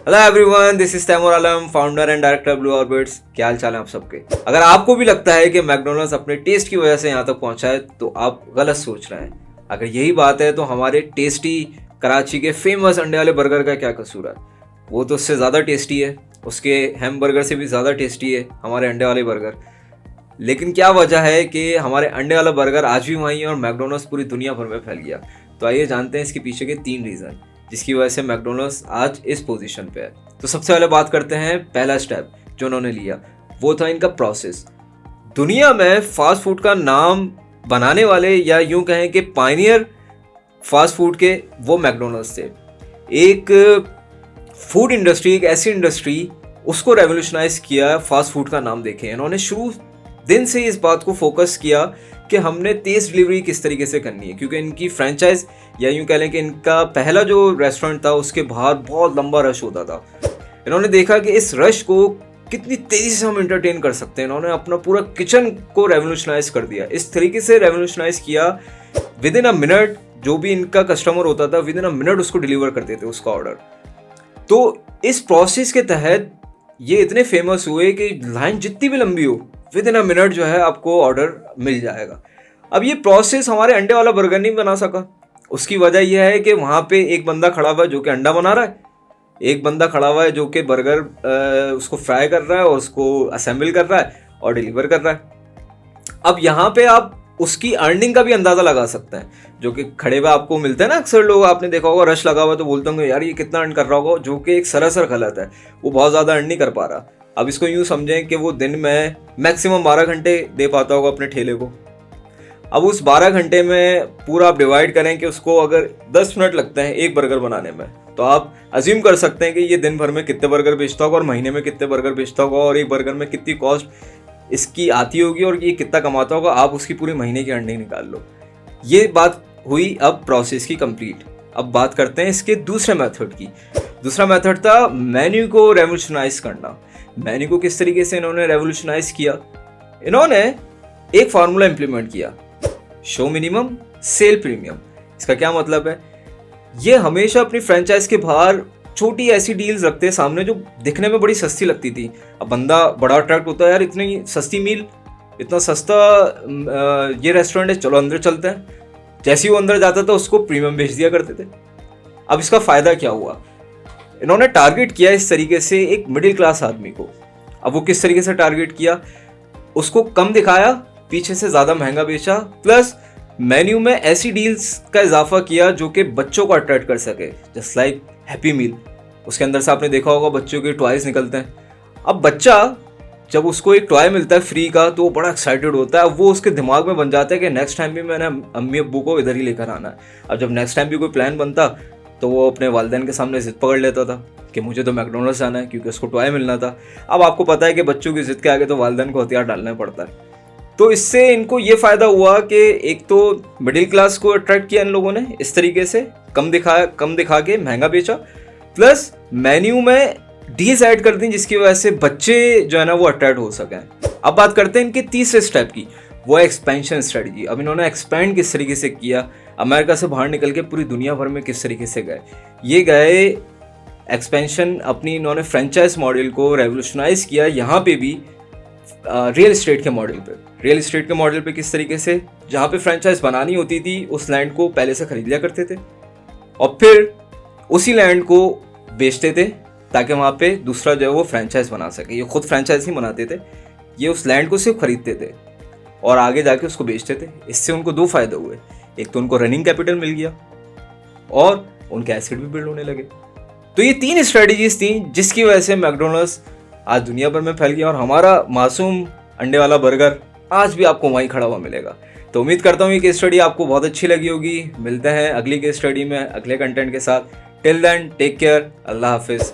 Hello everyone, this is Taimur Alam, founder and director Blue Orbits. क्या हाल चाल है आप सबके। अगर आपको भी लगता है कि मैकडोनल्ड्स अपने टेस्ट की वजह से यहाँ तक पहुँचा है तो आप गलत सोच रहे हैं। अगर यही बात है तो हमारे टेस्टी कराची के फेमस अंडे वाले बर्गर का क्या कसूर है। वो तो उससे ज़्यादा टेस्टी है, उसके हैम बर्गर से भी ज़्यादा टेस्टी है हमारे अंडे वाले बर्गर। लेकिन क्या वजह है कि हमारे अंडे वाला बर्गर आज भी वहीं है और मैकडोनल्ड्स पूरी दुनिया भर में फैल गया। तो आइए जानते हैं इसके पीछे के 3 रीज़न जिसकी वजह से मैकडोनल्ड्स आज इस पोजीशन पे है। तो सबसे पहले बात करते हैं पहला स्टेप जो उन्होंने लिया, वो था इनका प्रोसेस। दुनिया में फास्ट फूड का नाम बनाने वाले या यूं कहें कि पायनियर फास्ट फूड के वो मैकडोनल्ड्स थे। एक फूड इंडस्ट्री, एक ऐसी इंडस्ट्री, उसको रेवोल्यूशनाइज किया फास्ट फूड का नाम देखें। इन्होंने शुरू दिन से इस बात को फोकस किया कि हमने तेज़ डिलीवरी किस तरीके से करनी है, क्योंकि इनकी फ्रेंचाइज या यूं कह लें कि इनका पहला जो रेस्टोरेंट था उसके बाहर बहुत लंबा रश होता था। इन्होंने देखा कि इस रश को कितनी तेज़ी से हम एंटरटेन कर सकते हैं। इन्होंने अपना पूरा किचन को रेवोल्यूशनाइज कर दिया। इस तरीके से रेवोल्यूशनाइज किया, विद इन अ मिनट जो भी इनका कस्टमर होता था विद इन अ मिनट उसको डिलीवर करते थे उसका ऑर्डर। तो इस प्रोसेस के तहत ये इतने फेमस हुए कि लाइन जितनी भी लंबी हो विद इन अ मिनट जो है आपको ऑर्डर मिल जाएगा। अब ये प्रोसेस हमारे अंडे वाला बर्गर नहीं बना सका। उसकी वजह यह है कि वहाँ पे एक बंदा खड़ा हुआ है जो कि अंडा बना रहा है, एक बंदा खड़ा हुआ है जो कि बर्गर उसको फ्राई कर रहा है और उसको असेंबल कर रहा है और डिलीवर कर रहा है। अब यहाँ पे आप उसकी अर्निंग का भी अंदाज़ा लगा सकते हैं। जो कि खड़े हुए आपको मिलते हैं ना, अक्सर लोग आपने देखा होगा रश लगा हुआ तो बोलते होंगे यार ये कितना अर्न कर रहा होगा, जो कि एक सरासर गलत है। वो बहुत ज़्यादा अर्न नहीं कर पा रहा। अब इसको यूँ समझें कि वो दिन में मैक्सिमम 12 घंटे दे पाता होगा अपने ठेले को। अब उस 12 घंटे में पूरा आप डिवाइड करें कि उसको अगर 10 मिनट लगते हैं एक बर्गर बनाने में, तो आप अज्यूम कर सकते हैं कि ये दिन भर में कितने बर्गर बेचता होगा और महीने में कितने बर्गर बेचता होगा और एक बर्गर में कितनी कॉस्ट इसकी आती होगी और ये कितना कमाता होगा। आप उसकी पूरे महीने की अर्निंग निकाल लो। ये बात हुई अब प्रोसेस की कंप्लीट। अब बात करते हैं इसके दूसरे मेथड की। दूसरा मेथड था मेन्यू को रेवोल्यूशनाइज करना। मेन्यू को किस तरीके से इन्होंने रेवोल्यूशनाइज किया? इन्होंने एक फार्मूला इंप्लीमेंट किया, शो मिनिमम सेल प्रीमियम। इसका क्या मतलब है? ये हमेशा अपनी फ्रेंचाइज के बाहर छोटी ऐसी डील्स रखते हैं सामने जो दिखने में बड़ी सस्ती लगती थी। अब बंदा बड़ा अट्रैक्ट होता है, यार इतनी सस्ती मील, इतना सस्ता ये रेस्टोरेंट है, चलो अंदर चलते हैं। जैसे ही वो अंदर जाता था उसको प्रीमियम बेच दिया करते थे। अब इसका फ़ायदा क्या हुआ? इन्होंने टारगेट किया इस तरीके से एक मिडिल क्लास आदमी को। अब वो किस तरीके से टारगेट किया? उसको कम दिखाया, पीछे से ज़्यादा महंगा बेचा, प्लस मेन्यू में ऐसी डील्स का इजाफा किया जो कि बच्चों को अट्रैक्ट कर सके, जस्ट लाइक हैप्पी मील। उसके अंदर से आपने देखा होगा बच्चों के टॉयज निकलते हैं। अब बच्चा जब उसको एक टॉय मिलता है फ्री का तो वो बड़ा एक्साइटेड होता है। वो उसके दिमाग में बन जाता है कि नेक्स्ट टाइम भी मैंने अम्मी अब्बू को इधर ही लेकर आना है। अब जब नेक्स्ट टाइम भी कोई प्लान बनता तो वो अपने वालिदैन के सामने जिद पकड़ लेता था कि मुझे तो मैकडोनल्ड्स जाना है क्योंकि उसको टॉय मिलना था। अब आपको पता है कि बच्चों की जिद के आगे तो वालिदैन को हथियार डालना पड़ता है। तो इससे इनको ये फ़ायदा हुआ कि एक तो मिडिल क्लास को अट्रैक्ट किया इन लोगों ने इस तरीके से, कम दिखा के महंगा बेचा, प्लस मेन्यू में डील्स ऐड कर दी जिसकी वजह से बच्चे जो है ना वो अट्रैक्ट हो सकें। अब बात करते हैं इनके तीसरे स्टेप की, वो है एक्सपेंशन स्ट्रेटजी। अब इन्होंने एक्सपेंड किस तरीके से किया, अमेरिका से बाहर निकल के पूरी दुनिया भर में किस तरीके से गए। ये गए एक्सपेंशन, अपनी इन्होंने फ्रेंचाइज मॉडल को रेवोल्यूशनाइज किया। यहाँ पे भी रियल इस्टेट के मॉडल पे किस तरीके से, जहाँ पे फ्रेंचाइज बनानी होती थी उस लैंड को पहले से खरीद लिया करते थे और फिर उसी लैंड को बेचते थे ताकि वहाँ पे दूसरा जो है वो फ्रेंचाइज बना सके। ये खुद फ्रेंचाइज नहीं बनाते थे, ये उस लैंड को सिर्फ खरीदते थे और आगे जाके उसको बेचते थे। इससे उनको 2 फायदे हुए, एक तो उनको रनिंग कैपिटल मिल गया और उनके एसेट भी बिल्ड होने लगे। तो ये 3 स्ट्रेटजीज थी जिसकी वजह से मैकडोनल्ड्स आज दुनिया भर में फैल गया और हमारा मासूम अंडे वाला बर्गर आज भी आपको वहीं खड़ा हुआ मिलेगा। तो उम्मीद करता हूँ ये केस स्टडी आपको बहुत अच्छी लगी होगी। मिलते हैं अगली केस स्टडी में अगले कंटेंट के साथ। टिल देन टेक केयर, अल्लाह हाफिज़।